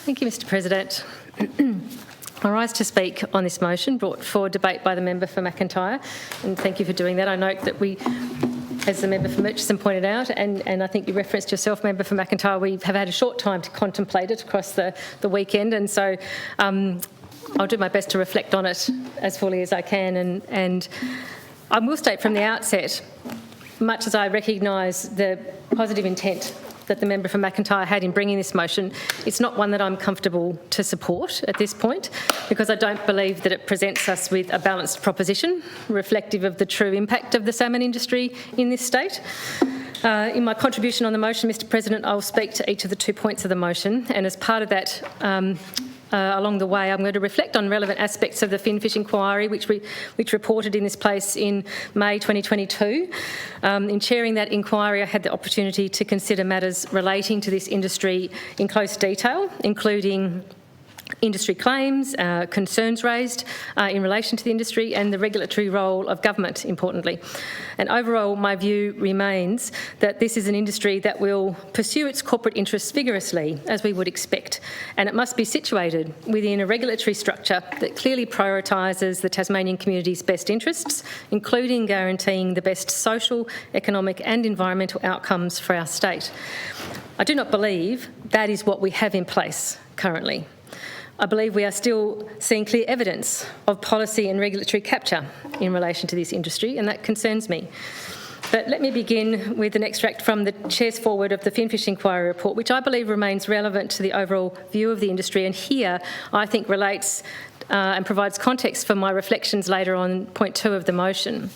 Thank you, Mr President. I rise to speak on this motion brought for debate by the member for McIntyre, and thank you for doing that. I note that we, as the member for Murchison pointed out, and I think you referenced yourself, member for McIntyre, we have had a short time to contemplate it across the weekend, and so I'll do my best to reflect on it as fully as I can. And I will state from the outset, much as I recognise the positive intent that the member for McIntyre had in bringing this motion, it's not one that I'm comfortable to support at this point, because I don't believe that it presents us with a balanced proposition reflective of the true impact of the salmon industry in this state. In my contribution on the motion, Mr President, I'll speak to each of the 2 points of the motion, and as part of that, along the way, I'm going to reflect on relevant aspects of the Finfish inquiry, which reported in this place in May 2022. In chairing that inquiry, I had the opportunity to consider matters relating to this industry in close detail, including industry claims, concerns raised in relation to the industry, and the regulatory role of government, importantly. And overall, my view remains that this is an industry that will pursue its corporate interests vigorously, as we would expect, and it must be situated within a regulatory structure that clearly prioritises the Tasmanian community's best interests, including guaranteeing the best social, economic and environmental outcomes for our state. I do not believe that is what we have in place currently. I believe we are still seeing clear evidence of policy and regulatory capture in relation to this industry, and that concerns me. But let me begin with an extract from the Chair's forward of the Finfish Inquiry report, which I believe remains relevant to the overall view of the industry, and here I think relates and provides context for my reflections later on point 2 of the motion.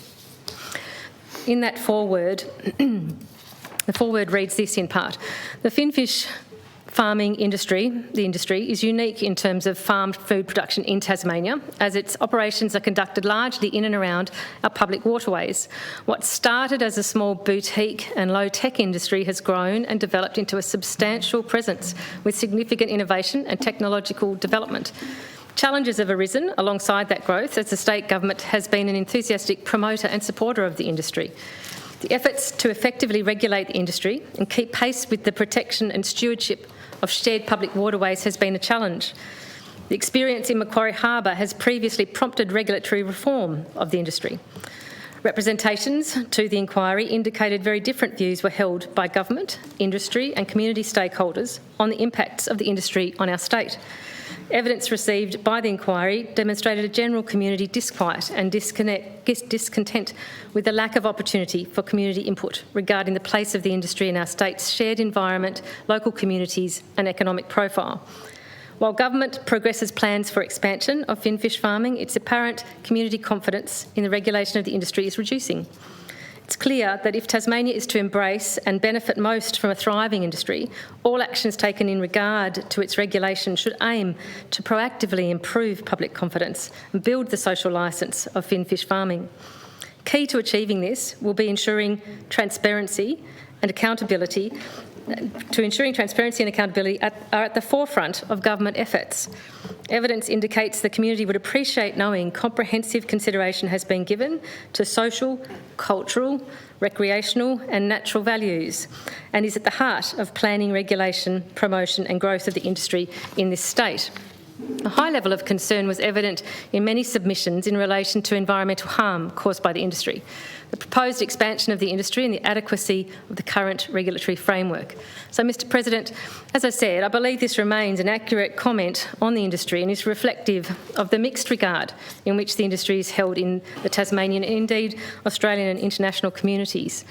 In that forward, the forward reads this in part: the Finfish farming industry, the industry, is unique in terms of farmed food production in Tasmania, as its operations are conducted largely in and around our public waterways. What started as a small boutique and low-tech industry has grown and developed into a substantial presence with significant innovation and technological development. Challenges have arisen alongside that growth, as the state government has been an enthusiastic promoter and supporter of the industry. The efforts to effectively regulate the industry and keep pace with the protection and stewardship of shared public waterways has been a challenge. The experience in Macquarie Harbour has previously prompted regulatory reform of the industry. Representations to the inquiry indicated very different views were held by government, industry and community stakeholders on the impacts of the industry on our state. Evidence received by the inquiry demonstrated a general community disquiet and discontent with the lack of opportunity for community input regarding the place of the industry in our state's shared environment, local communities and economic profile. While government progresses plans for expansion of finfish farming, it's apparent community confidence in the regulation of the industry is reducing. It's clear that if Tasmania is to embrace and benefit most from a thriving industry, all actions taken in regard to its regulation should aim to proactively improve public confidence and build the social licence of finfish farming. Key to achieving this will be ensuring transparency and accountability. Ensuring transparency and accountability are at the forefront of government efforts. Evidence indicates the community would appreciate knowing comprehensive consideration has been given to social, cultural, recreational and natural values, and is at the heart of planning, regulation, promotion and growth of the industry in this state. A high level of concern was evident in many submissions in relation to environmental harm caused by the industry, the proposed expansion of the industry and the adequacy of the current regulatory framework. So, Mr President, as I said, I believe this remains an accurate comment on the industry and is reflective of the mixed regard in which the industry is held in the Tasmanian and indeed Australian and international communities.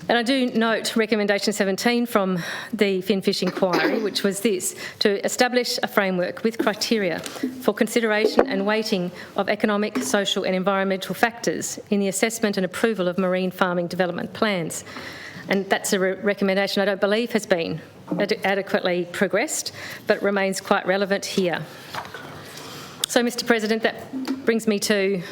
And I do note recommendation 17 from the Finfish Inquiry, which was this: to establish a framework with criteria for consideration and weighting of economic, social and environmental factors in the assessment and approval of marine farming development plans. And that's a recommendation I don't believe has been adequately progressed, but remains quite relevant here. So, Mr President, that brings me to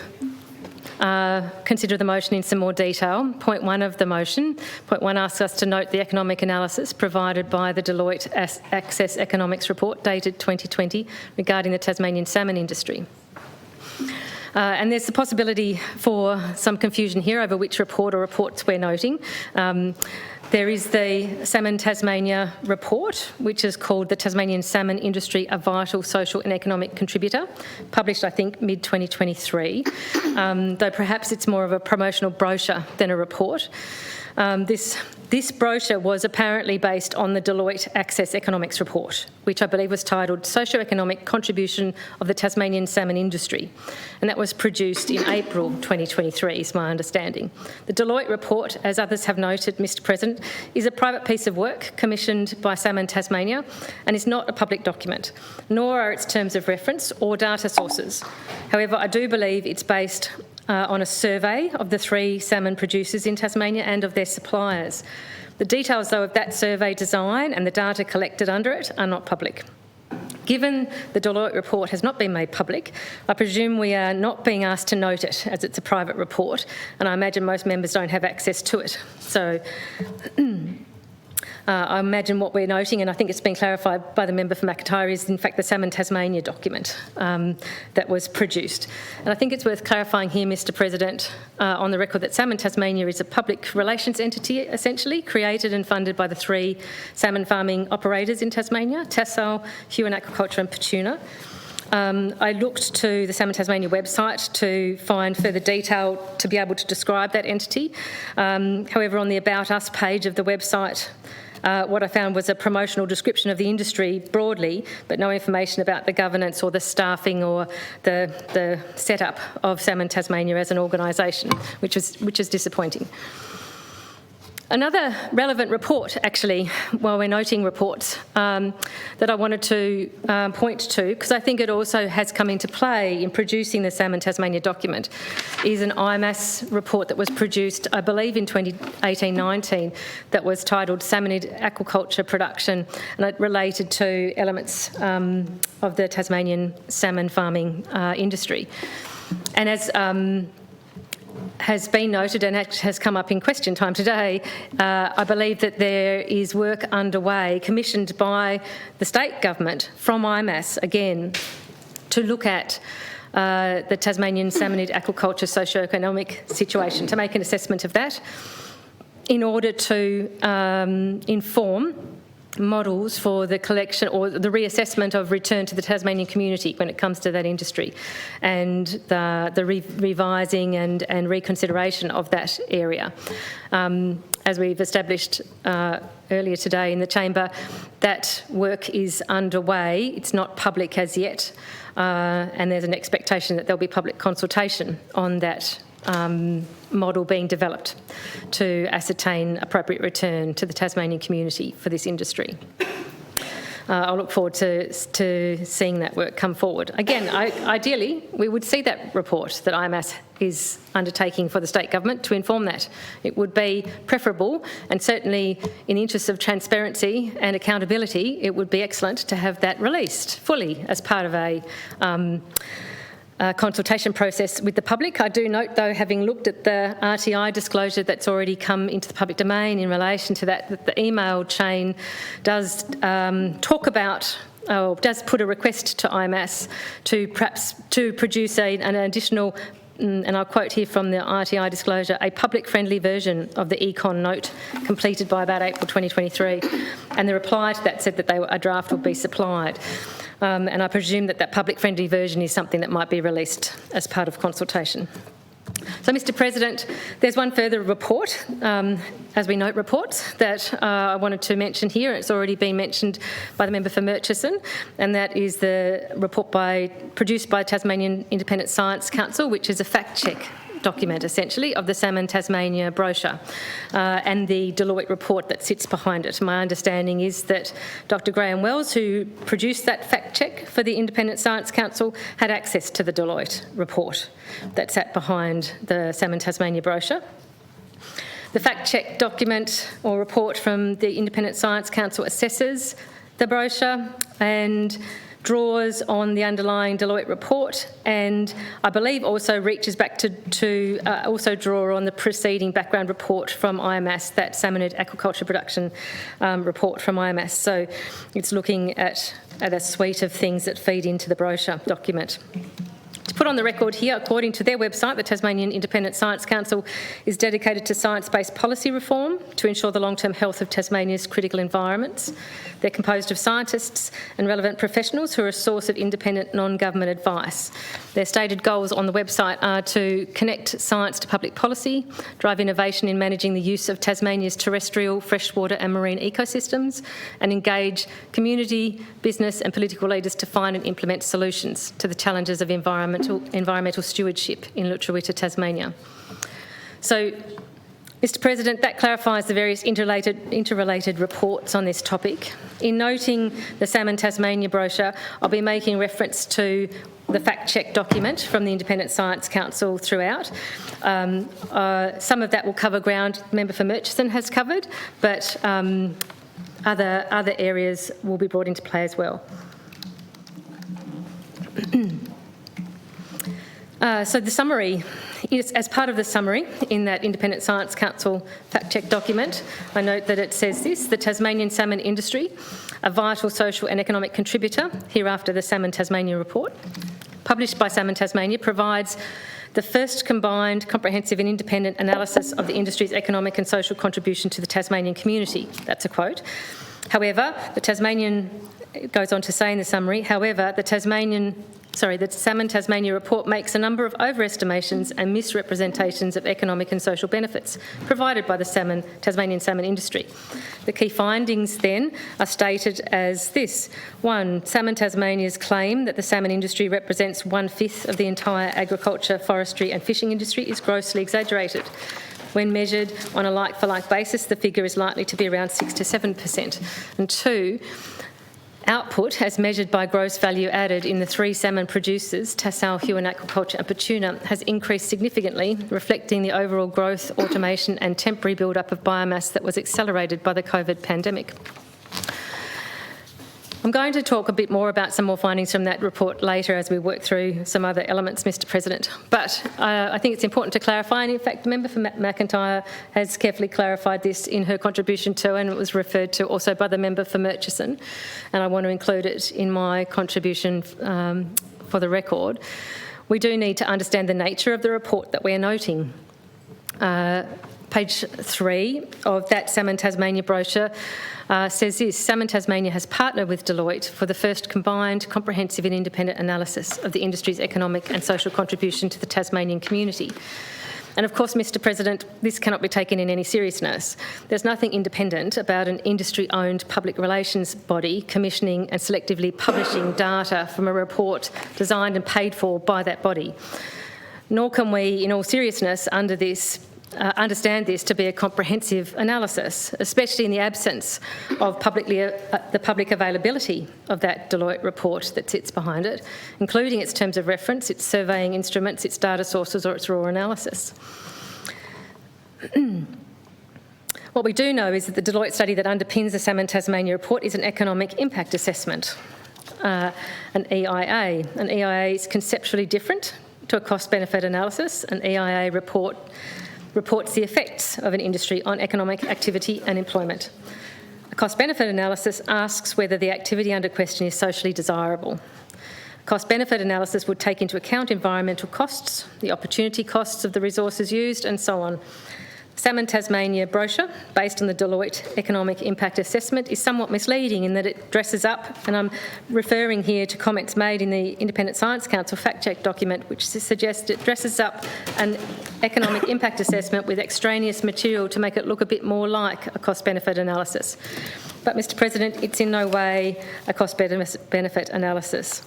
consider the motion in some more detail. Point 1 of the motion. Point 1 asks us to note the economic analysis provided by the Deloitte Access Economics report dated 2020 regarding the Tasmanian salmon industry. And there's the possibility for some confusion here over which report or reports we're noting. There is the Salmon Tasmania report, which is called The Tasmanian Salmon Industry, a Vital Social and Economic Contributor, published, I think, mid-2023, though perhaps it's more of a promotional brochure than a report. This brochure was apparently based on the Deloitte Access Economics report, which I believe was titled Socioeconomic Contribution of the Tasmanian Salmon Industry, and that was produced in April 2023, is my understanding. The Deloitte report, as others have noted, Mr President, is a private piece of work commissioned by Salmon Tasmania and is not a public document, nor are its terms of reference or data sources. However, I do believe it's based on a survey of the 3 salmon producers in Tasmania and of their suppliers. The details, though, of that survey design and the data collected under it are not public. Given the Deloitte report has not been made public, I presume we are not being asked to note it, as it's a private report, and I imagine most members don't have access to it. So I imagine what we're noting, and I think it's been clarified by the member for McIntyre, is in fact the Salmon Tasmania document that was produced. And I think it's worth clarifying here, Mr President, on the record that Salmon Tasmania is a public relations entity, essentially, created and funded by the 3 salmon farming operators in Tasmania, Tassal, Huon Aquaculture and Pt1. I looked to the Salmon Tasmania website to find further detail to be able to describe that entity. However, on the About Us page of the website, what I found was a promotional description of the industry broadly, but no information about the governance or the staffing or the setup of Salmon Tasmania as an organisation, which is disappointing. Another relevant report, actually, while we're noting reports, that I wanted to point to, because I think it also has come into play in producing the Salmon Tasmania document, is an IMAS report that was produced, I believe, in 2018-19, that was titled Salmonid Aquaculture Production, and it related to elements of the Tasmanian salmon farming industry. And as has been noted and has come up in question time today, I believe that there is work underway commissioned by the state government from IMAS, again, to look at the Tasmanian salmonid aquaculture socio-economic situation, to make an assessment of that in order to inform models for the collection or the reassessment of return to the Tasmanian community when it comes to that industry, and the revising and reconsideration of that area. As we've established earlier today in the chamber, that work is underway. It's not public as yet, and there's an expectation that there'll be public consultation on that model being developed to ascertain appropriate return to the Tasmanian community for this industry. I'll look forward to seeing that work come forward. Again, ideally, we would see that report that IMAS is undertaking for the state government to inform that. It would be preferable, and certainly in the interests of transparency and accountability, it would be excellent to have that released fully as part of a consultation process with the public. I do note, though, having looked at the RTI disclosure that's already come into the public domain in relation to that the email chain does talk about, or does put a request to IMAS to perhaps to produce an additional, and I'll quote here from the RTI disclosure, a public-friendly version of the econ note completed by about April 2023. And the reply to that said that a draft will be supplied. And I presume that public-friendly version is something that might be released as part of consultation. So, Mr President, there's one further report, as we note reports, that I wanted to mention here. It's already been mentioned by the member for Murchison, and that is the report produced by Tasmanian Independent Science Council, which is a fact-check document, essentially, of the Salmon Tasmania brochure and the Deloitte report that sits behind it. My understanding is that Dr Graham Wells, who produced that fact check for the Independent Science Council, had access to the Deloitte report that sat behind the Salmon Tasmania brochure. The fact check document or report from the Independent Science Council assesses the brochure and draws on the underlying Deloitte report, and I believe also reaches back to also draw on the preceding background report from IMAS, that Salmonid Aquaculture Production report from IMAS. So it's looking at a suite of things that feed into the brochure document. To put on the record here, according to their website, the Tasmanian Independent Science Council is dedicated to science-based policy reform to ensure the long-term health of Tasmania's critical environments. They're composed of scientists and relevant professionals who are a source of independent non-government advice. Their stated goals on the website are to connect science to public policy, drive innovation in managing the use of Tasmania's terrestrial, freshwater and marine ecosystems, and engage community, business and political leaders to find and implement solutions to the challenges of environmental stewardship in Lutruwita, Tasmania. So, Mr President, that clarifies the various interrelated reports on this topic. In noting the Salmon Tasmania brochure, I'll be making reference to the fact-check document from the Independent Science Council throughout. Some of that will cover ground the member for Murchison has covered, but other areas will be brought into play as well. So the summary is, as part of the summary in that Independent Science Council fact-check document, I note that it says this: the Tasmanian salmon industry, a vital social and economic contributor, hereafter the Salmon Tasmania report, published by Salmon Tasmania, provides the first combined, comprehensive and independent analysis of the industry's economic and social contribution to the Tasmanian community. That's a quote. However, it goes on to say in the summary, however, the Salmon Tasmania report makes a number of overestimations and misrepresentations of economic and social benefits provided by the Tasmanian salmon industry. The key findings then are stated as this: 1. Salmon Tasmania's claim that the salmon industry represents 1/5 of the entire agriculture, forestry and fishing industry is grossly exaggerated. When measured on a like-for-like basis, the figure is likely to be around 6 to 7%. And 2, output, as measured by gross value added in the 3 salmon producers, Tassal, Huon Aquaculture and Pt1, has increased significantly, reflecting the overall growth, automation and temporary build-up of biomass that was accelerated by the COVID pandemic. I'm going to talk a bit more about some more findings from that report later as we work through some other elements, Mr President. But I think it's important to clarify, and in fact the member for McIntyre has carefully clarified this in her contribution to, and it was referred to also by the member for Murchison, and I want to include it in my contribution for the record. We do need to understand the nature of the report that we're noting. Page 3 of that Salmon Tasmania brochure says this: Salmon Tasmania has partnered with Deloitte for the first combined, comprehensive and independent analysis of the industry's economic and social contribution to the Tasmanian community. And of course, Mr President, this cannot be taken in any seriousness. There's nothing independent about an industry-owned public relations body commissioning and selectively publishing data from a report designed and paid for by that body. Nor can we, in all seriousness, understand this to be a comprehensive analysis, especially in the absence of the public availability of that Deloitte report that sits behind it, including its terms of reference, its surveying instruments, its data sources or its raw analysis. What we do know is that the Deloitte study that underpins the Salmon Tasmania report is an economic impact assessment, an EIA. An EIA is conceptually different to a cost-benefit analysis. An EIA reports the effects of an industry on economic activity and employment. A cost-benefit analysis asks whether the activity under question is socially desirable. Cost-benefit analysis would take into account environmental costs, the opportunity costs of the resources used, and so on. Salmon Tasmania brochure, based on the Deloitte Economic Impact Assessment, is somewhat misleading in that it dresses up, and I'm referring here to comments made in the Independent Science Council fact-check document, which suggests it dresses up an economic impact assessment with extraneous material to make it look a bit more like a cost-benefit analysis. But, Mr President, it's in no way a cost-benefit analysis.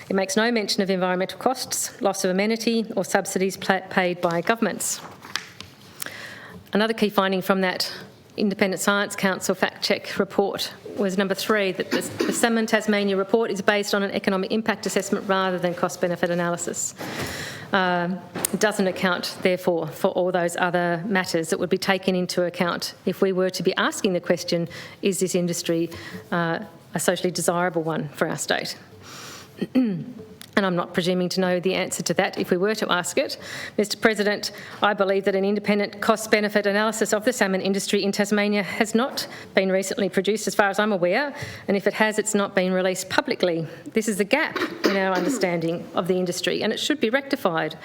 It makes no mention of environmental costs, loss of amenity or subsidies paid by governments. Another key finding from that Independent Science Council fact-check report was number 3, that the Salmon Tasmania report is based on an economic impact assessment rather than cost-benefit analysis. It doesn't account, therefore, for all those other matters that would be taken into account if we were to be asking the question, is this industry a socially desirable one for our state? and I'm not presuming to know the answer to that if we were to ask it. Mr President, I believe that an independent cost-benefit analysis of the salmon industry in Tasmania has not been recently produced, as far as I'm aware, and if it has, it's not been released publicly. This is a gap in our understanding of the industry, and it should be rectified.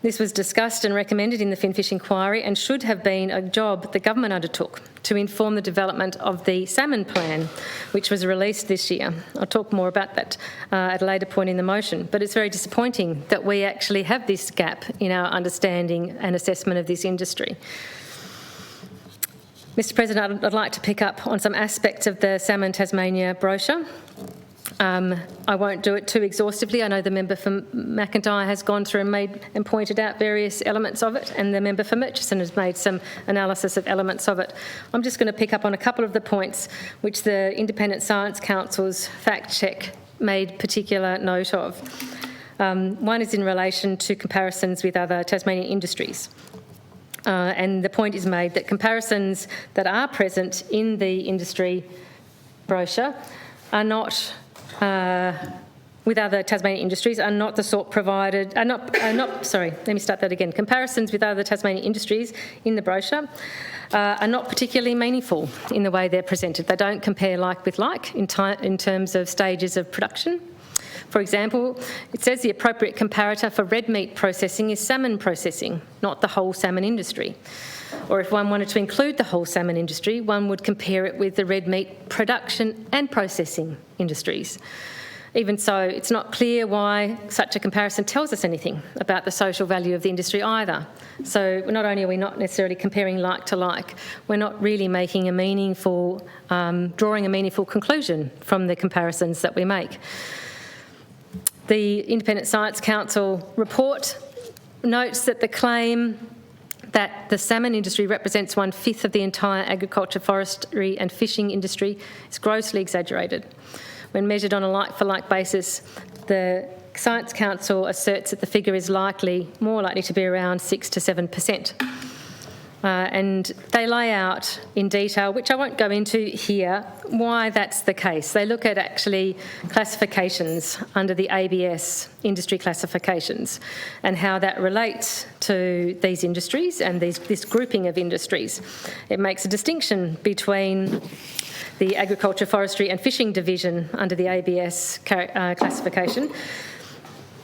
This was discussed and recommended in the Finfish inquiry and should have been a job the government undertook to inform the development of the salmon plan, which was released this year. I'll talk more about that at a later point in the motion, but it's very disappointing that we actually have this gap in our understanding and assessment of this industry. Mr President, I'd like to pick up on some aspects of the Salmon Tasmania brochure. I won't do it too exhaustively. I know the member for McIntyre has gone through and pointed out various elements of it, and the member for Murchison has made some analysis of elements of it. I'm just going to pick up on a couple of the points which the Independent Science Council's fact check made particular note of. One is in relation to comparisons with other Tasmanian industries. And the point is made that comparisons that are present in the industry brochure are not with other Tasmanian industries are not the sort provided, comparisons with other Tasmanian industries in the brochure are not particularly meaningful in the way they're presented. They don't compare like with like in terms of stages of production. For example, it says the appropriate comparator for red meat processing is salmon processing, not the whole salmon industry. Or if one wanted to include the whole salmon industry, one would compare it with the red meat production and processing industries. Even so, it's not clear why such a comparison tells us anything about the social value of the industry either. So not only are we not necessarily comparing like to like, we're not really making a meaningful, drawing a meaningful conclusion from the comparisons that we make. The Independent Science Council report notes that the claim that the salmon industry represents 1/5 of the entire agriculture, forestry and fishing industry is grossly exaggerated. When measured on a like-for-like basis, the Science Council asserts that the figure is more likely to be around 6 to 7%. And they lay out in detail, which I won't go into here, why that's the case. They look at actually classifications under the ABS industry classifications and how that relates to these industries and this grouping of industries. It makes a distinction between the agriculture, forestry and fishing division under the ABS classification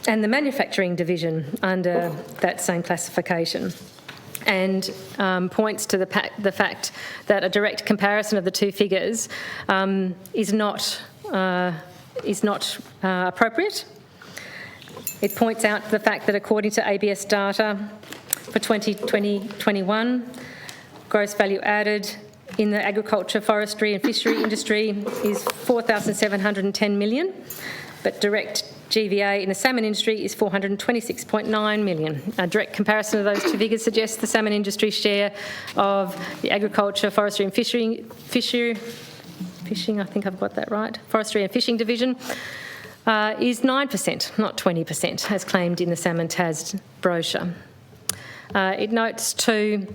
and the manufacturing division under that same classification, and points to the fact that a direct comparison of the two figures is not appropriate. It points out the fact that according to ABS data for 2020-21, gross value added in the agriculture, forestry and fishery industry is 4,710 million, but direct GVA in the salmon industry is 426.9 million. A direct comparison of those two figures suggests the salmon industry share of the agriculture, forestry and fishing, I think I've got that right, forestry and fishing division is 9%, not 20%, as claimed in the Salmon Tas brochure. It notes too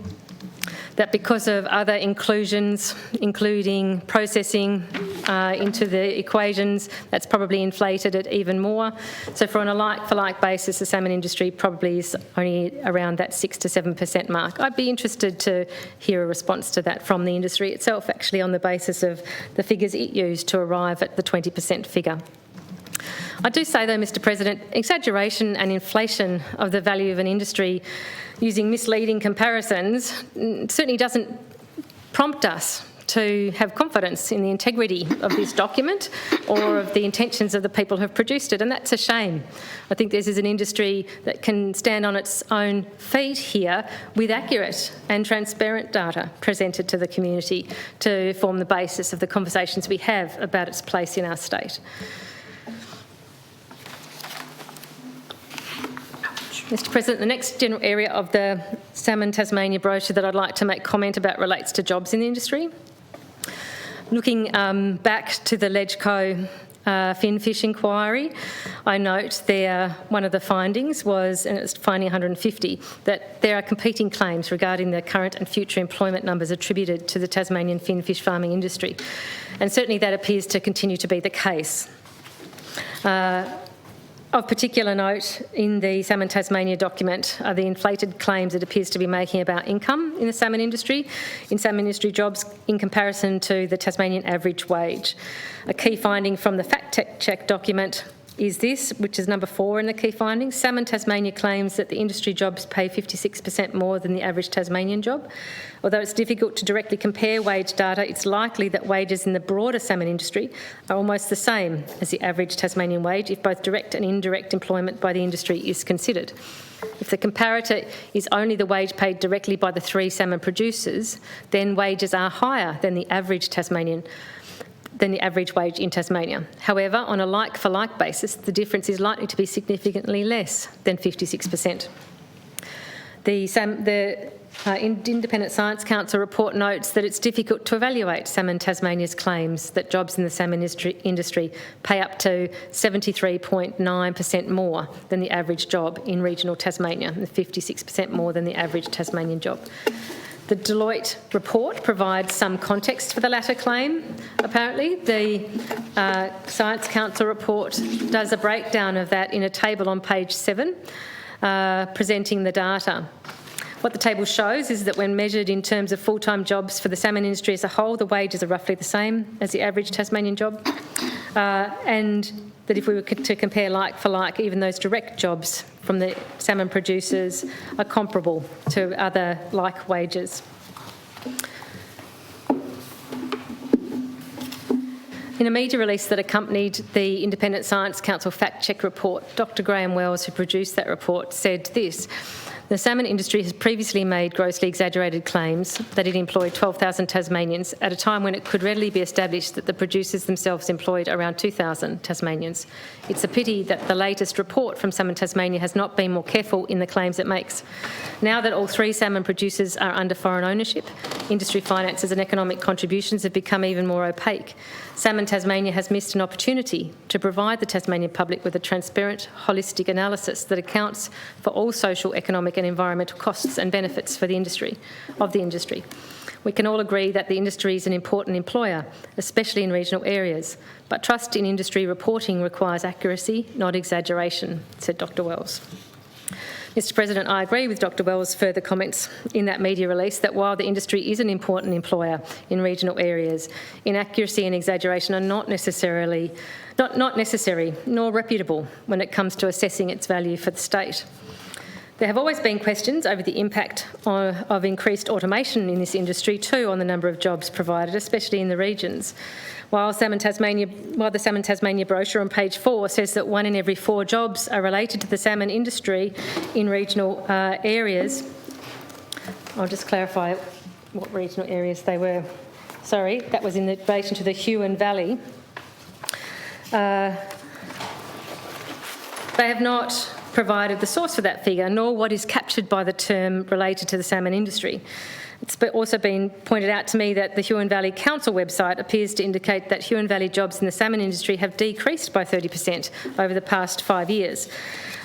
that because of other inclusions, including processing into the equations, that's probably inflated it even more. So on a like-for-like basis, the salmon industry probably is only around that 6 to 7% mark. I'd be interested to hear a response to that from the industry itself, actually, on the basis of the figures it used to arrive at the 20% figure. I do say, though, Mr President, exaggeration and inflation of the value of an industry using misleading comparisons certainly doesn't prompt us to have confidence in the integrity of this document or of the intentions of the people who have produced it, and that's a shame. I think this is an industry that can stand on its own feet here with accurate and transparent data presented to the community to form the basis of the conversations we have about its place in our state. Mr President, the next general area of the Salmon Tasmania brochure that I'd like to make comment about relates to jobs in the industry. Looking back to the LegCo Finfish inquiry, I note there one of the findings was, and it's finding 150, that there are competing claims regarding the current and future employment numbers attributed to the Tasmanian finfish farming industry, and certainly that appears to continue to be the case. Of particular note in the Salmon Tasmania document are the inflated claims it appears to be making about income in the salmon industry, in salmon industry jobs in comparison to the Tasmanian average wage. A key finding from the fact check document is this, which is number 4 in the key findings. Salmon Tasmania claims that the industry jobs pay 56% more than the average Tasmanian job. Although it's difficult to directly compare wage data, it's likely that wages in the broader salmon industry are almost the same as the average Tasmanian wage if both direct and indirect employment by the industry is considered. If the comparator is only the wage paid directly by the 3 salmon producers, then wages are higher than the average wage in Tasmania. However, on a like-for-like basis, the difference is likely to be significantly less than 56%. The Independent Science Council report notes that it's difficult to evaluate Salmon Tasmania's claims that jobs in the salmon industry pay up to 73.9% more than the average job in regional Tasmania, and 56% more than the average Tasmanian job. The Deloitte report provides some context for the latter claim, apparently. The Science Council report does a breakdown of that in a table on page 7, presenting the data. What the table shows is that when measured in terms of full-time jobs for the salmon industry as a whole, the wages are roughly the same as the average Tasmanian job, and that if we were to compare like for like, even those direct jobs from the salmon producers are comparable to other like wages. In a media release that accompanied the Independent Science Council fact check report, Dr. Graham Wells, who produced that report, said this: the salmon industry has previously made grossly exaggerated claims that it employed 12,000 Tasmanians at a time when it could readily be established that the producers themselves employed around 2,000 Tasmanians. It's a pity that the latest report from Salmon Tasmania has not been more careful in the claims it makes. Now that all 3 salmon producers are under foreign ownership, industry finances and economic contributions have become even more opaque. Salmon Tasmania has missed an opportunity to provide the Tasmanian public with a transparent, holistic analysis that accounts for all social, economic and environmental costs and benefits for the industry. We can all agree that the industry is an important employer, especially in regional areas, but trust in industry reporting requires accuracy, not exaggeration, said Dr. Wells. Mr. President, I agree with Dr. Wells' further comments in that media release that while the industry is an important employer in regional areas, inaccuracy and exaggeration are not necessary nor reputable when it comes to assessing its value for the state. There have always been questions over the impact of increased automation in this industry too on the number of jobs provided, especially in the regions. While the Salmon Tasmania brochure on page 4 says that 1 in every 4 jobs are related to the salmon industry in regional areas, I'll just clarify what regional areas they were. Sorry, that was in relation to the Huon Valley. They have not provided the source for that figure, nor what is captured by the term related to the salmon industry. It's also been pointed out to me that the Huon Valley Council website appears to indicate that Huon Valley jobs in the salmon industry have decreased by 30% over the past 5 years.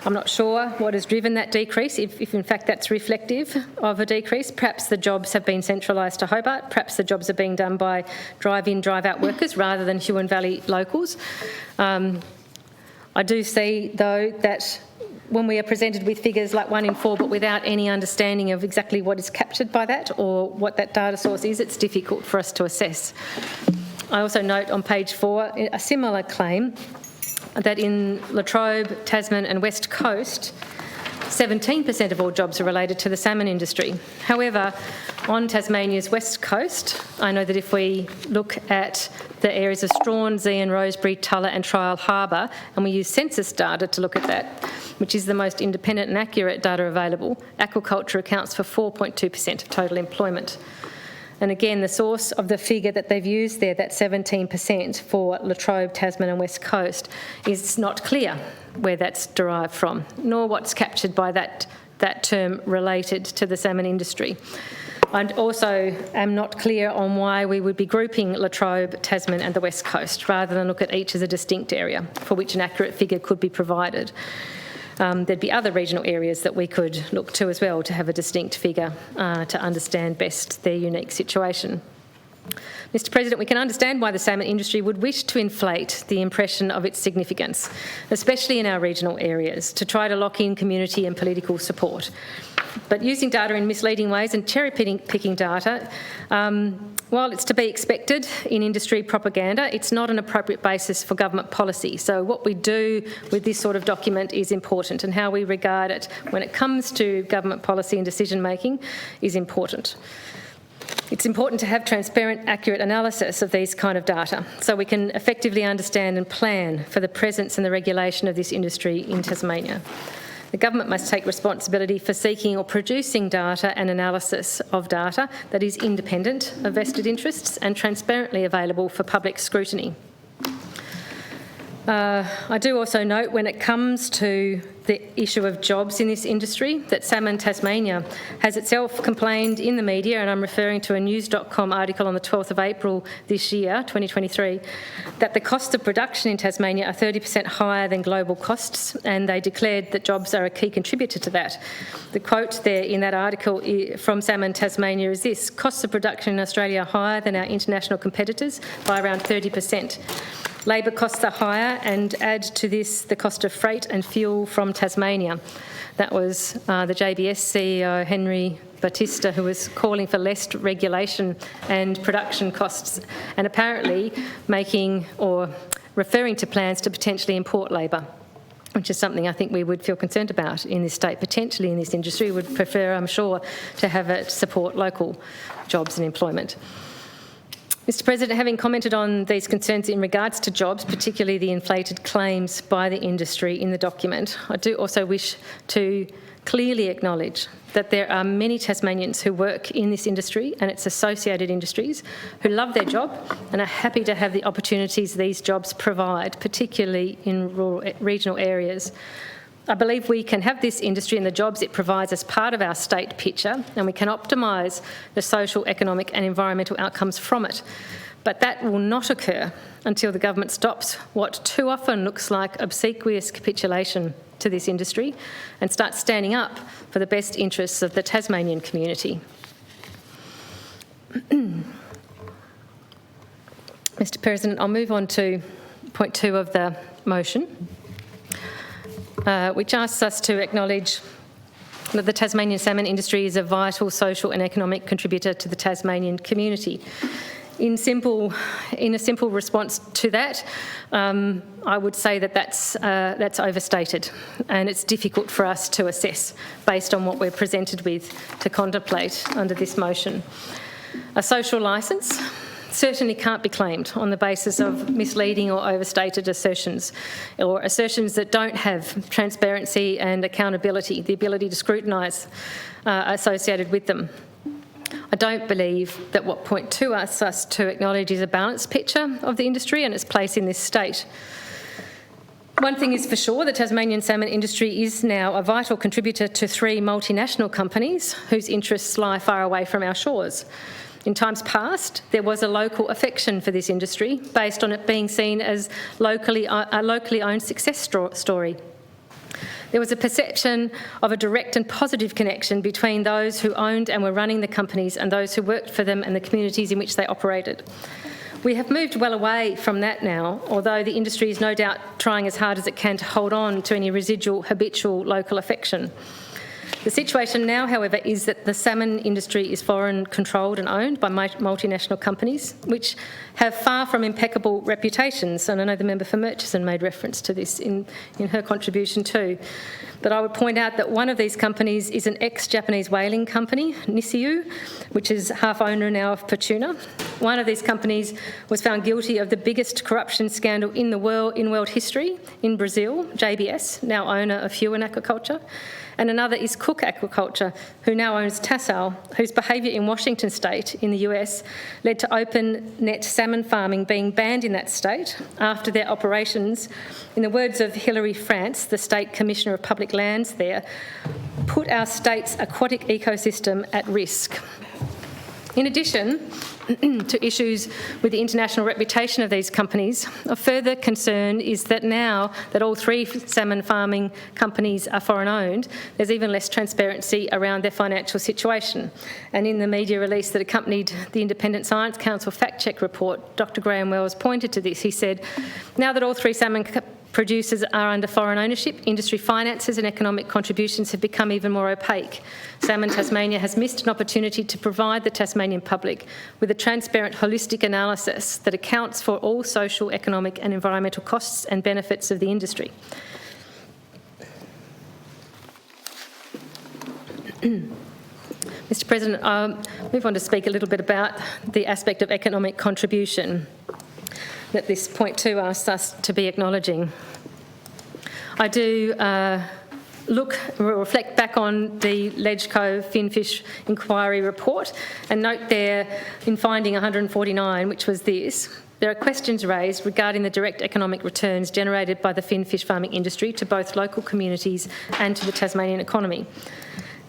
I'm not sure what has driven that decrease, if in fact that's reflective of a decrease. Perhaps the jobs have been centralised to Hobart, perhaps the jobs are being done by drive-in, drive-out workers rather than Huon Valley locals. I do see, though, that when we are presented with figures like 1 in 4 but without any understanding of exactly what is captured by that or what that data source is, it's difficult for us to assess. I also note on page 4 a similar claim that in Latrobe, Tasman and West Coast, 17% of all jobs are related to the salmon industry. However, on Tasmania's west coast, I know that if we look at the areas of Strawn, Zeehan, Rosebery, Tulla and Trial Harbour, and we use census data to look at that, which is the most independent and accurate data available, aquaculture accounts for 4.2% of total employment. And again, the source of the figure that they've used there, that 17% for Latrobe, Tasman and West Coast, is not clear where that's derived from, nor what's captured by that term related to the salmon industry. I also am not clear on why we would be grouping Latrobe, Tasman and the West Coast rather than look at each as a distinct area for which an accurate figure could be provided. There'd be other regional areas that we could look to as well to have a distinct figure to understand best their unique situation. Mr President, we can understand why the salmon industry would wish to inflate the impression of its significance, especially in our regional areas, to try to lock in community and political support. But using data in misleading ways and cherry-picking data, while it's to be expected in industry propaganda, it's not an appropriate basis for government policy. So what we do with this sort of document is important, and how we regard it when it comes to government policy and decision-making is important. It's important to have transparent, accurate analysis of these kind of data so we can effectively understand and plan for the presence and the regulation of this industry in Tasmania. The government must take responsibility for seeking or producing data and analysis of data that is independent of vested interests and transparently available for public scrutiny. I do also note, when it comes to the issue of jobs in this industry, that Salmon Tasmania has itself complained in the media, and I'm referring to a news.com article on the 12th of April this year, 2023, that the costs of production in Tasmania are 30% higher than global costs, and they declared that jobs are a key contributor to that. The quote there in that article from Salmon Tasmania is this: "Costs of production in Australia are higher than our international competitors by around 30%. Labour costs are higher, and add to this the cost of freight and fuel from Tasmania." That was the JBS CEO, Henry Batista, who was calling for less regulation and production costs, and apparently making or referring to plans to potentially import labour, which is something I think we would feel concerned about in this state, potentially in this industry. We would prefer, I'm sure, to have it support local jobs and employment. Mr President, having commented on these concerns in regards to jobs, particularly the inflated claims by the industry in the document, I do also wish to clearly acknowledge that there are many Tasmanians who work in this industry and its associated industries who love their job and are happy to have the opportunities these jobs provide, particularly in rural regional areas. I believe we can have this industry and the jobs it provides as part of our state picture, and we can optimise the social, economic and environmental outcomes from it. But that will not occur until the government stops what too often looks like obsequious capitulation to this industry and starts standing up for the best interests of the Tasmanian community. Mr President, I'll move on to point 2 of the motion, which asks us to acknowledge that the Tasmanian salmon industry is a vital social and economic contributor to the Tasmanian community. In a simple response to that, I would say that that's overstated, and it's difficult for us to assess based on what we're presented with to contemplate under this motion. A social licence certainly can't be claimed on the basis of misleading or overstated assertions, or assertions that don't have transparency and accountability, the ability to scrutinise associated with them. I don't believe that what point 2 asks us to acknowledge is a balanced picture of the industry and its place in this state. One thing is for sure, the Tasmanian salmon industry is now a vital contributor to 3 multinational companies whose interests lie far away from our shores. In times past, there was a local affection for this industry based on it being seen as a locally owned success story. There was a perception of a direct and positive connection between those who owned and were running the companies and those who worked for them and the communities in which they operated. We have moved well away from that now, although the industry is no doubt trying as hard as it can to hold on to any residual habitual local affection. The situation now, however, is that the salmon industry is foreign controlled and owned by multinational companies, which have far from impeccable reputations, and I know the member for Murchison made reference to this in her contribution too. But I would point out that one of these companies is an ex-Japanese whaling company, Nisiu, which is half owner now of Pt1. One of these companies was found guilty of the biggest corruption scandal in world history in Brazil, JBS, now owner of Huon Aquaculture. And another is Cook Aquaculture, who now owns Tassal, whose behaviour in Washington state in the US led to open net salmon farming being banned in that state after their operations, in the words of Hilary France, the State Commissioner of Public Lands there, put our state's aquatic ecosystem at risk. In addition to issues with the international reputation of these companies, a further concern is that now that all 3 salmon farming companies are foreign-owned, there's even less transparency around their financial situation. And in the media release that accompanied the Independent Science Council fact-check report, Dr Graham Wells pointed to this. He said, now that all 3 salmon producers are under foreign ownership, industry finances and economic contributions have become even more opaque. Salmon Tasmania has missed an opportunity to provide the Tasmanian public with a transparent, holistic analysis that accounts for all social, economic and environmental costs and benefits of the industry. Mr President, I'll move on to speak a little bit about the aspect of economic contribution that this point 2 asks us to be acknowledging. I do reflect back on the LegCo Finfish inquiry report and note there in finding 149, which was this, there are questions raised regarding the direct economic returns generated by the finfish farming industry to both local communities and to the Tasmanian economy.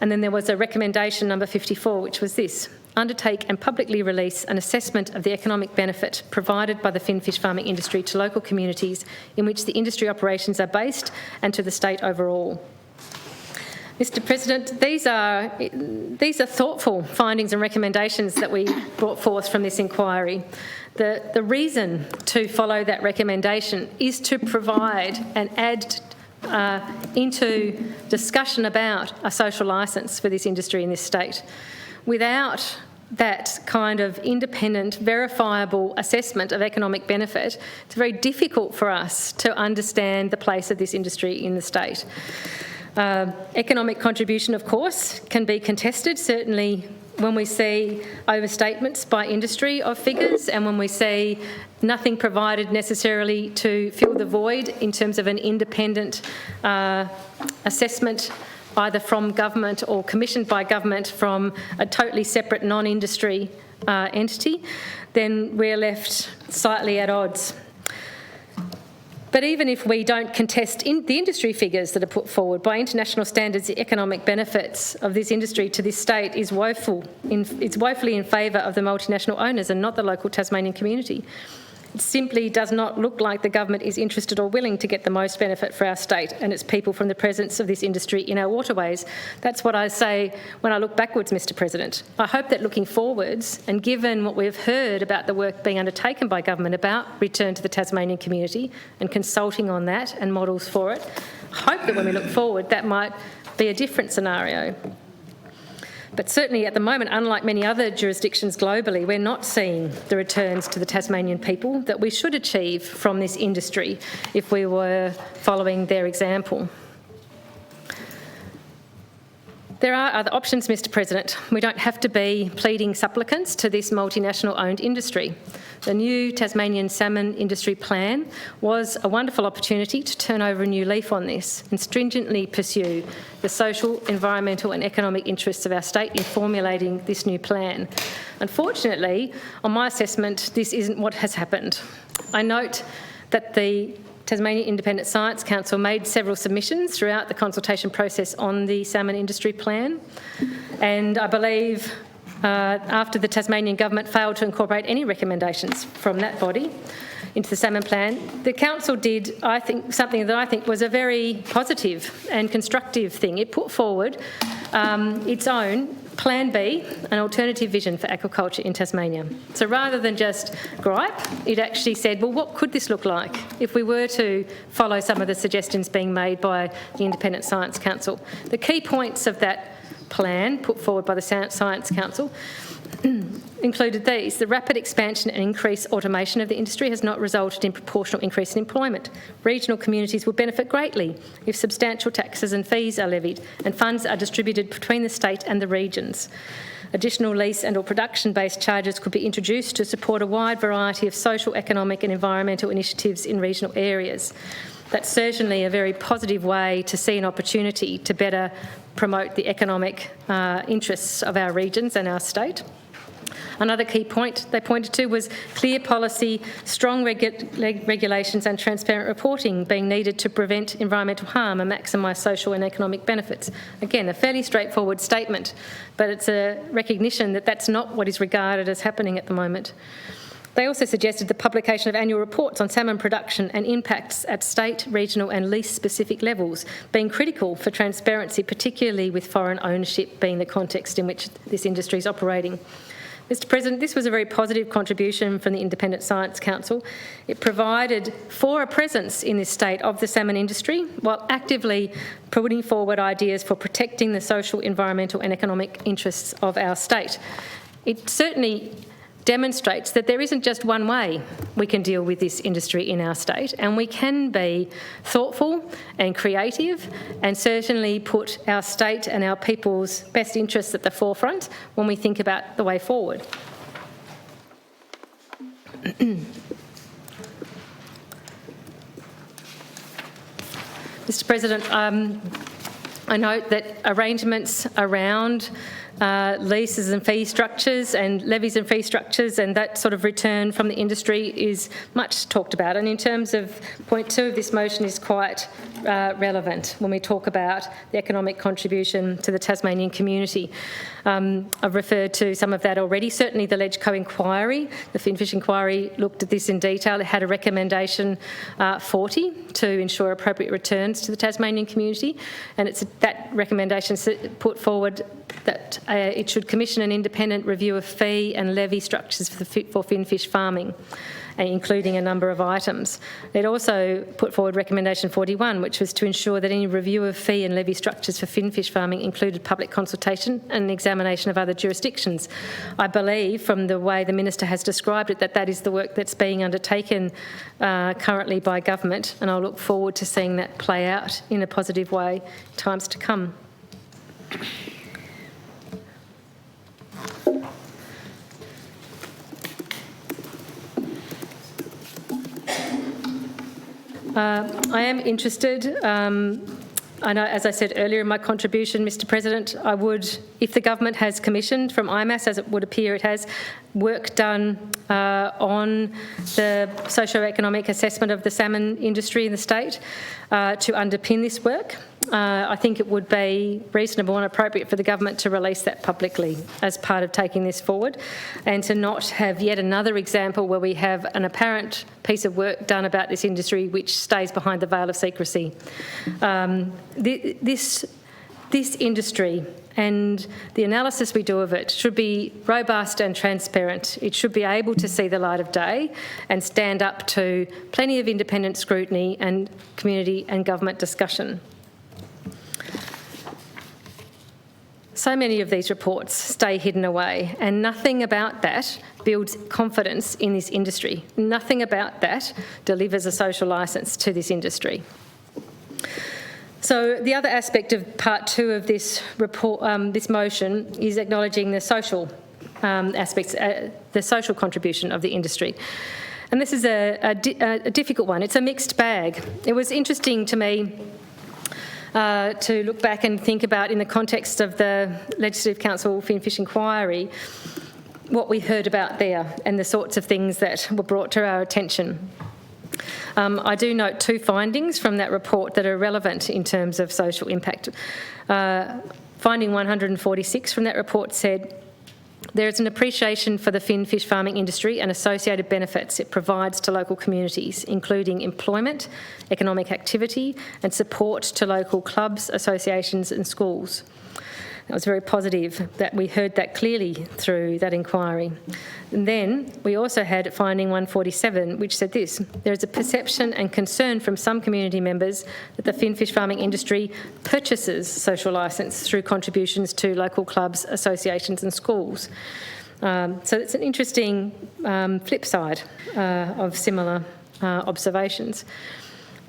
And then there was a recommendation number 54, which was this: undertake and publicly release an assessment of the economic benefit provided by the finfish farming industry to local communities in which the industry operations are based and to the state overall. Mr President, these are thoughtful findings and recommendations that we brought forth from this inquiry. The reason to follow that recommendation is to provide and add into discussion about a social licence for this industry in this state. Without that kind of independent, verifiable assessment of economic benefit, it's very difficult for us to understand the place of this industry in the state. Economic contribution, of course, can be contested, certainly when we see overstatements by industry of figures and when we see nothing provided necessarily to fill the void in terms of an independent assessment either from government or commissioned by government from a totally separate non-industry entity, then we're left slightly at odds. But even if we don't contest the industry figures that are put forward, by international standards, the economic benefits of this industry to this state is woeful. It's woefully in favour of the multinational owners and not the local Tasmanian community. It simply does not look like the government is interested or willing to get the most benefit for our state and its people from the presence of this industry in our waterways. That's what I say when I look backwards, Mr President. I hope that looking forwards, and given what we've heard about the work being undertaken by government about return to the Tasmanian community and consulting on that and models for it, I hope that when we look forward that might be a different scenario. But certainly at the moment, unlike many other jurisdictions globally, we're not seeing the returns to the Tasmanian people that we should achieve from this industry if we were following their example. There are other options, Mr President. We don't have to be pleading supplicants to this multinational-owned industry. The new Tasmanian Salmon Industry Plan was a wonderful opportunity to turn over a new leaf on this and stringently pursue the social, environmental and economic interests of our state in formulating this new plan. Unfortunately, on my assessment, this isn't what has happened. I note that the Tasmanian Independent Science Council made several submissions throughout the consultation process on the Salmon Industry Plan, and I believe after the Tasmanian Government failed to incorporate any recommendations from that body into the Salmon Plan, the Council did, I think, something that I think was a very positive and constructive thing. It put forward its own Plan B, an alternative vision for aquaculture in Tasmania. So rather than just gripe, it actually said, well, what could this look like if we were to follow some of the suggestions being made by the Independent Science Council? The key points of that plan put forward by the Science Council included these. The rapid expansion and increased automation of the industry has not resulted in proportional increase in employment. Regional communities will benefit greatly if substantial taxes and fees are levied and funds are distributed between the state and the regions. Additional lease and or production-based charges could be introduced to support a wide variety of social, economic and environmental initiatives in regional areas. That's certainly a very positive way to see an opportunity to better promote the economic interests of our regions and our state. Another key point they pointed to was clear policy, strong regulations and transparent reporting being needed to prevent environmental harm and maximise social and economic benefits. Again, a fairly straightforward statement, but it's a recognition that that's not what is regarded as happening at the moment. They also suggested the publication of annual reports on salmon production and impacts at state, regional and lease-specific levels, being critical for transparency, particularly with foreign ownership being the context in which this industry is operating. Mr President, this was a very positive contribution from the Independent Science Council. It provided for a presence in this state of the salmon industry while actively putting forward ideas for protecting the social, environmental and economic interests of our state. It certainly demonstrates that there isn't just one way we can deal with this industry in our state, and we can be thoughtful and creative and certainly put our state and our people's best interests at the forefront when we think about the way forward. Mr President, I note that arrangements around leases and fee structures and levies and fee structures and that sort of return from the industry is much talked about, and in terms of point 2 of this motion is quite relevant when we talk about the economic contribution to the Tasmanian community. I've referred to some of that already. Certainly the LegCo inquiry, the Finfish inquiry, looked at this in detail. It had a recommendation 40 to ensure appropriate returns to the Tasmanian community, and it's that recommendation put forward that it should commission an independent review of fee and levy structures for finfish farming, including a number of items. It also put forward recommendation 41, which was to ensure that any review of fee and levy structures for finfish farming included public consultation and an examination of other jurisdictions. I believe, from the way the Minister has described it, that that is the work that's being undertaken currently by government, and I'll look forward to seeing that play out in a positive way in times to come. I am interested, I know, as I said earlier in my contribution, Mr President, I would, if the government has commissioned from IMAS, as it would appear it has, work done on the socio-economic assessment of the salmon industry in the state to underpin this work. I think it would be reasonable and appropriate for the government to release that publicly as part of taking this forward, and to not have yet another example where we have an apparent piece of work done about this industry which stays behind the veil of secrecy. This industry and the analysis we do of it should be robust and transparent. It should be able to see the light of day and stand up to plenty of independent scrutiny and community and government discussion. So many of these reports stay hidden away, and nothing about that builds confidence in this industry. Nothing about that delivers a social licence to this industry. So the other aspect of part 2 of this report, this motion, is acknowledging the social aspects, the social contribution of the industry. And this is a difficult one. It's a mixed bag. It was interesting to me to look back and think about, in the context of the Legislative Council Finfish inquiry, what we heard about there and the sorts of things that were brought to our attention. I do note 2 findings from that report that are relevant in terms of social impact. Finding 146 from that report said, there is an appreciation for the finfish farming industry and associated benefits it provides to local communities, including employment, economic activity and support to local clubs, associations and schools. It was very positive that we heard that clearly through that inquiry. And then we also had finding 147, which said this: there is a perception and concern from some community members that the finfish farming industry purchases social licence through contributions to local clubs, associations and schools. So it's an interesting flip side of similar observations.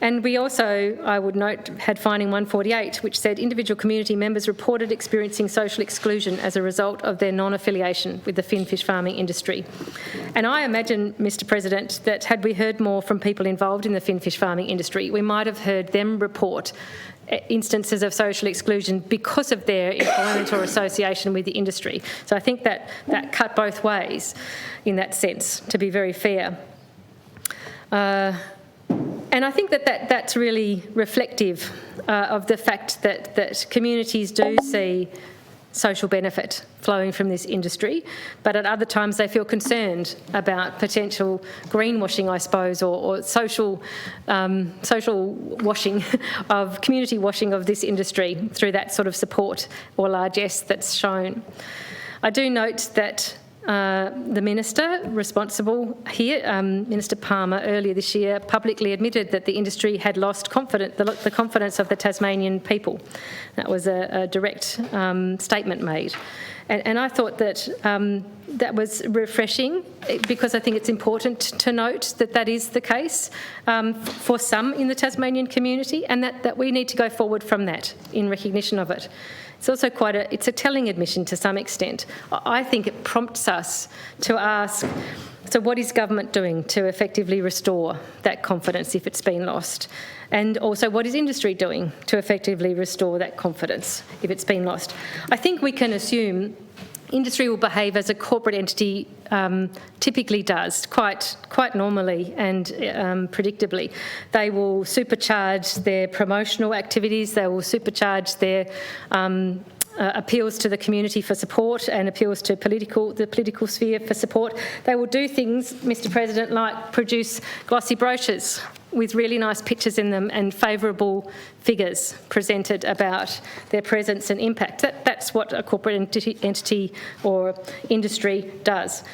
And we also, I would note, had finding 148, which said individual community members reported experiencing social exclusion as a result of their non-affiliation with the finfish farming industry. And I imagine, Mr President, that had we heard more from people involved in the finfish farming industry, we might have heard them report instances of social exclusion because of their employment or association with the industry. So I think that cut both ways in that sense, to be very fair. And I think that's really reflective of the fact that communities do see social benefit flowing from this industry, but at other times they feel concerned about potential greenwashing, I suppose, or social washing of community washing of this industry through that sort of support or largesse that's shown. I do note that the minister responsible here, Minister Palmer, earlier this year publicly admitted that the industry had lost the confidence of the Tasmanian people. That was a direct statement made. And I thought that that was refreshing, because I think it's important to note that that is the case for some in the Tasmanian community, and that we need to go forward from that in recognition of it. It's also it's a telling admission to some extent. I think it prompts us to ask, so what is government doing to effectively restore that confidence if it's been lost? And also, what is industry doing to effectively restore that confidence if it's been lost? I think we can assume industry will behave as a corporate entity typically does, quite normally and predictably. They will supercharge their promotional activities, they will supercharge their appeals to the community for support and appeals to the political sphere for support. They will do things, Mr President, like produce glossy brochures with really nice pictures in them and favourable figures presented about their presence and impact. That's what a corporate entity or industry does.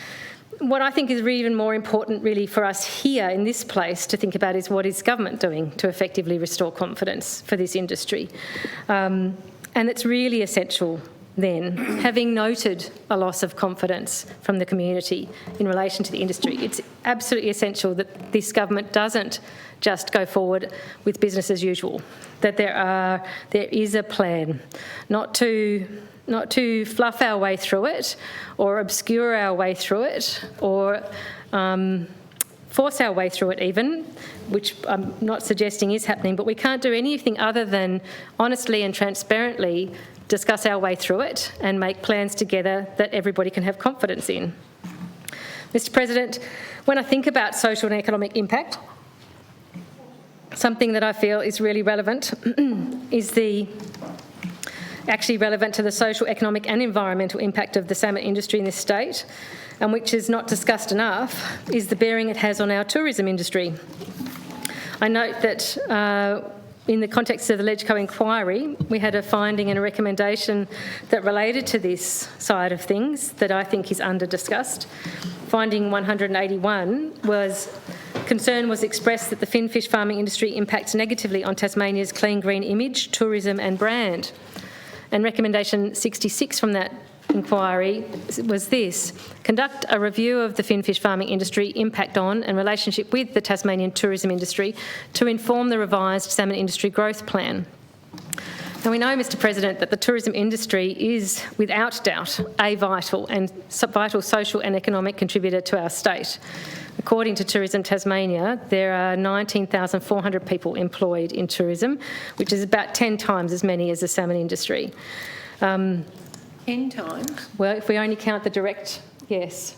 What I think is even more important really for us here in this place to think about is what is government doing to effectively restore confidence for this industry. And it's really essential then, having noted a loss of confidence from the community in relation to the industry, it's absolutely essential that this government doesn't just go forward with business as usual, that there is a plan, not to fluff our way through it or obscure our way through it or force our way through it even, which I'm not suggesting is happening, but we can't do anything other than honestly and transparently discuss our way through it and make plans together that everybody can have confidence in. Mr President, when I think about social and economic impact, something that I feel is really relevant is actually relevant to the social, economic and environmental impact of the salmon industry in this state, and which is not discussed enough, is the bearing it has on our tourism industry. I note that in the context of the LegCo inquiry, we had a finding and a recommendation that related to this side of things that I think is under-discussed. Finding 181 concern was expressed that the finfish farming industry impacts negatively on Tasmania's clean green image, tourism and brand. And recommendation 66 from that inquiry was this: conduct a review of the finfish farming industry impact on and relationship with the Tasmanian tourism industry to inform the revised salmon industry growth plan. Now, we know, Mr President, that the tourism industry is without doubt a vital social and economic contributor to our state. According to Tourism Tasmania, there are 19,400 people employed in tourism, which is about 10 times as many as the salmon industry. 10 times? Well, if we only count the direct, yes.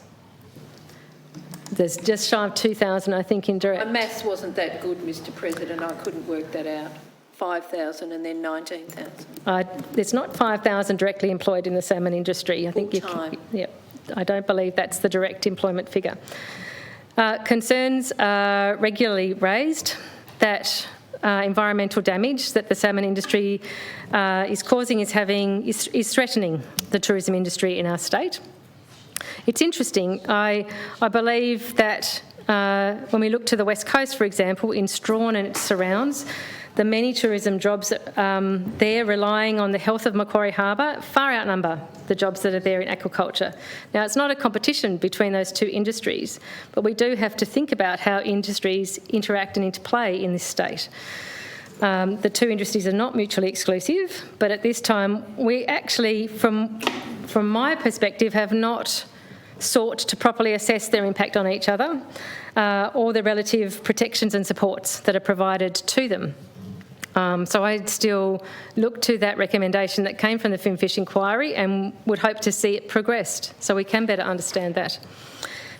There's just shy of 2,000, I think, in direct. My maths wasn't that good, Mr President. I couldn't work that out. 5,000 and then 19,000. There's not 5,000 directly employed in the salmon industry. I think I don't believe that's the direct employment figure. Concerns are regularly raised that environmental damage that the salmon industry is causing is threatening the tourism industry in our state. It's interesting. I believe that when we look to the West Coast, for example, in Strahan and its surrounds, the many tourism jobs there relying on the health of Macquarie Harbour far outnumber the jobs that are there in aquaculture. Now, it's not a competition between those two industries, but we do have to think about how industries interact and interplay in this state. The two industries are not mutually exclusive, but at this time, we actually, from my perspective, have not sought to properly assess their impact on each other or the relative protections and supports that are provided to them. So I'd still look to that recommendation that came from the Finfish inquiry and would hope to see it progressed so we can better understand that.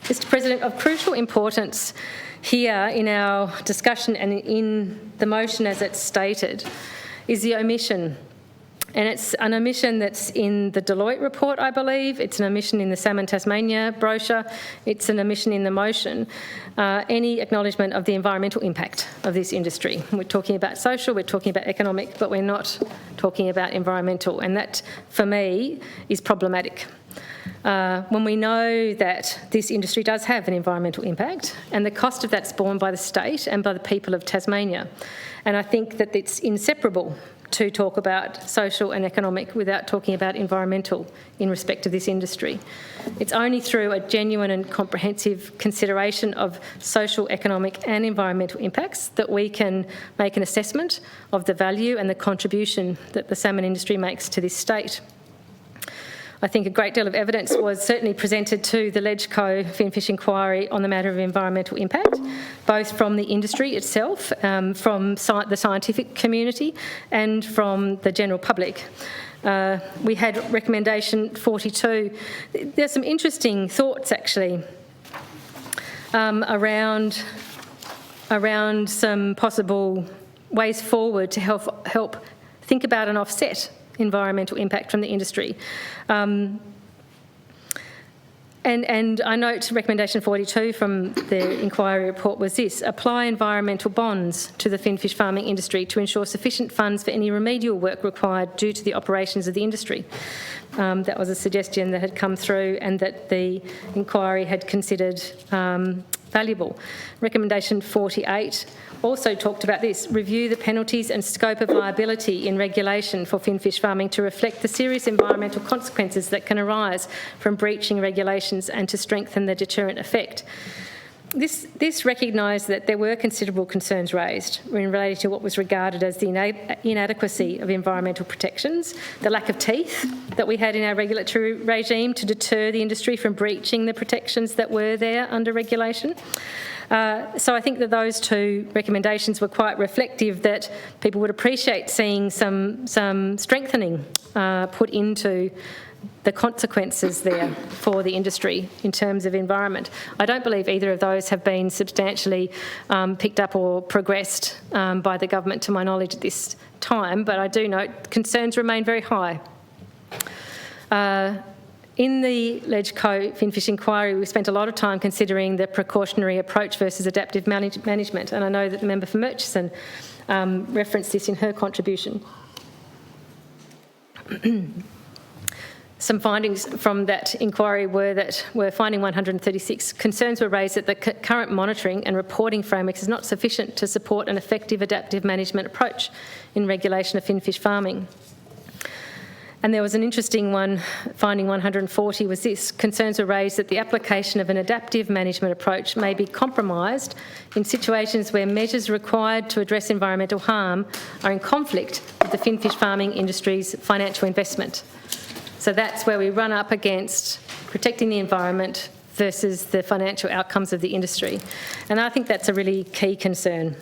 Mr. President, of crucial importance here in our discussion and in the motion as it's stated is the omission. And it's an omission that's in the Deloitte report, I believe. It's an omission in the Salmon Tasmania brochure. It's an omission in the motion. Any acknowledgement of the environmental impact of this industry. We're talking about social, we're talking about economic, but we're not talking about environmental. And that, for me, is problematic. When we know that this industry does have an environmental impact and the cost of that's borne by the state and by the people of Tasmania. And I think that it's inseparable to talk about social and economic without talking about environmental in respect of this industry. It's only through a genuine and comprehensive consideration of social, economic and environmental impacts that we can make an assessment of the value and the contribution that the salmon industry makes to this state. I think a great deal of evidence was certainly presented to the LegCo Finfish inquiry on the matter of environmental impact, both from the industry itself, from the scientific community and from the general public. We had recommendation 42. There's some interesting thoughts actually around some possible ways forward to help think about and offset environmental impact from the industry. And I note recommendation 42 from the inquiry report was this: apply environmental bonds to the finfish farming industry to ensure sufficient funds for any remedial work required due to the operations of the industry. That was a suggestion that had come through and that the inquiry had considered valuable. Recommendation 48 also talked about this: review the penalties and scope of liability in regulation for finfish farming to reflect the serious environmental consequences that can arise from breaching regulations and to strengthen the deterrent effect. This recognised that there were considerable concerns raised in relation to what was regarded as the inadequacy of environmental protections, the lack of teeth that we had in our regulatory regime to deter the industry from breaching the protections that were there under regulation. So I think that those two recommendations were quite reflective that people would appreciate seeing some strengthening put into the consequences there for the industry in terms of environment. I don't believe either of those have been substantially picked up or progressed by the government to my knowledge at this time, but I do note concerns remain very high. In the LegCo Finfish inquiry, we spent a lot of time considering the precautionary approach versus adaptive management, and I know that the member for Murchison referenced this in her contribution. Some findings from that inquiry were finding 136. Concerns were raised that the current monitoring and reporting framework is not sufficient to support an effective adaptive management approach in regulation of finfish farming. And there was an interesting one, finding 140 was this: concerns were raised that the application of an adaptive management approach may be compromised in situations where measures required to address environmental harm are in conflict with the finfish farming industry's financial investment. So that's where we run up against protecting the environment versus the financial outcomes of the industry. And I think that's a really key concern.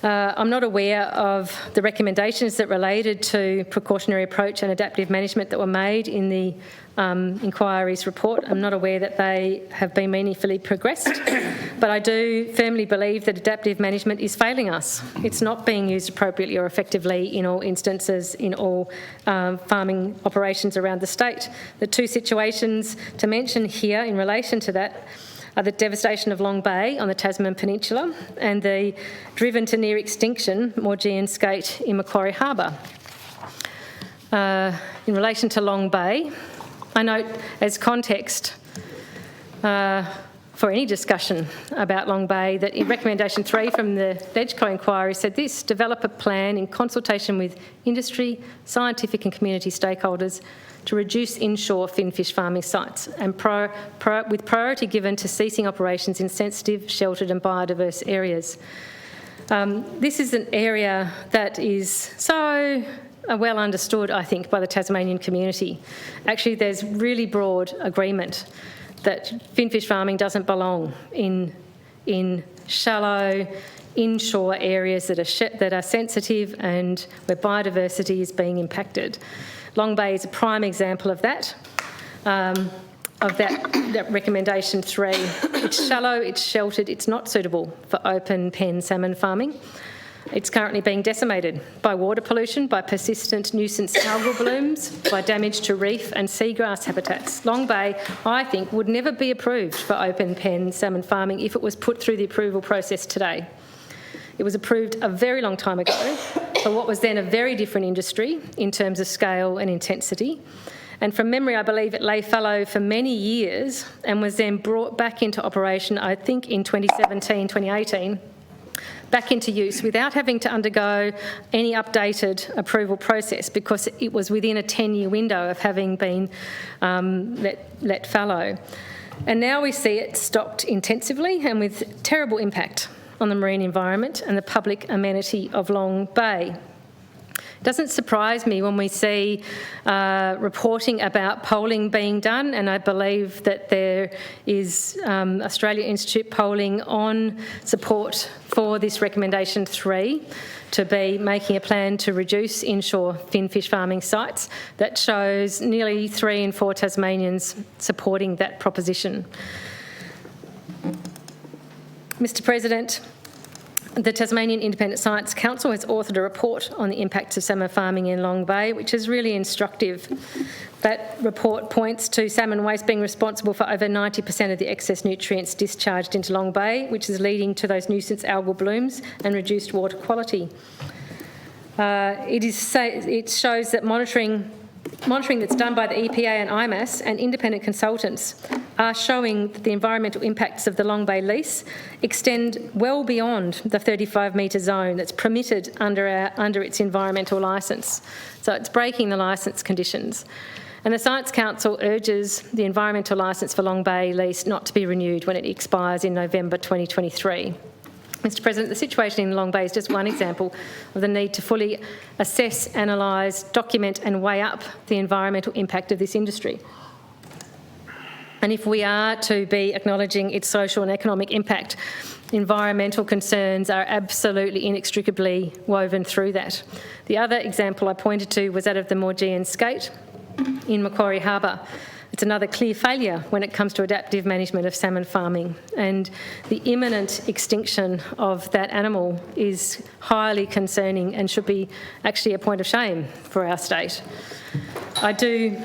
I'm not aware of the recommendations that related to precautionary approach and adaptive management that were made in the inquiry's report. I'm not aware that they have been meaningfully progressed, but I do firmly believe that adaptive management is failing us. It's not being used appropriately or effectively in all instances, in all farming operations around the state. The two situations to mention here in relation to that are the devastation of Long Bay on the Tasman Peninsula and the driven to near extinction Maugean skate in Macquarie Harbour. In relation to Long Bay, I note as context, for any discussion about Long Bay, that in recommendation 3 from the LegCo inquiry said this: develop a plan in consultation with industry, scientific and community stakeholders to reduce inshore finfish farming sites, and with priority given to ceasing operations in sensitive, sheltered and biodiverse areas. This is an area that is so well understood, I think, by the Tasmanian community. Actually, there's really broad agreement that finfish farming doesn't belong in shallow, inshore areas that are sensitive and where biodiversity is being impacted. Long Bay is a prime example of that. That recommendation 3. It's shallow, it's sheltered, it's not suitable for open pen salmon farming. It's currently being decimated by water pollution, by persistent nuisance algal blooms, by damage to reef and seagrass habitats. Long Bay, I think, would never be approved for open pen salmon farming if it was put through the approval process today. It was approved a very long time ago for what was then a very different industry in terms of scale and intensity. And from memory, I believe it lay fallow for many years and was then brought back into operation, I think, in 2017, 2018, back into use without having to undergo any updated approval process, because it was within a 10-year window of having been let fallow. And now we see it stocked intensively and with terrible impact on the marine environment and the public amenity of Long Bay. It doesn't surprise me when we see reporting about polling being done, and I believe that there is Australia Institute polling on support for this recommendation 3 to be making a plan to reduce inshore finfish farming sites. That shows nearly 3 in 4 Tasmanians supporting that proposition. Mr. President, the Tasmanian Independent Science Council has authored a report on the impacts of salmon farming in Long Bay, which is really instructive. That report points to salmon waste being responsible for over 90% of the excess nutrients discharged into Long Bay, which is leading to those nuisance algal blooms and reduced water quality. It shows that monitoring that's done by the EPA and IMAS and independent consultants are showing that the environmental impacts of the Long Bay lease extend well beyond the 35-metre zone that's permitted under its environmental licence. So it's breaking the licence conditions. And the Science Council urges the environmental licence for Long Bay lease not to be renewed when it expires in November 2023. Mr. President, the situation in Long Bay is just one example of the need to fully assess, analyse, document and weigh up the environmental impact of this industry. And if we are to be acknowledging its social and economic impact, environmental concerns are absolutely inextricably woven through that. The other example I pointed to was that of the Maugean skate in Macquarie Harbour. It's another clear failure when it comes to adaptive management of salmon farming, and the imminent extinction of that animal is highly concerning and should be actually a point of shame for our state. I do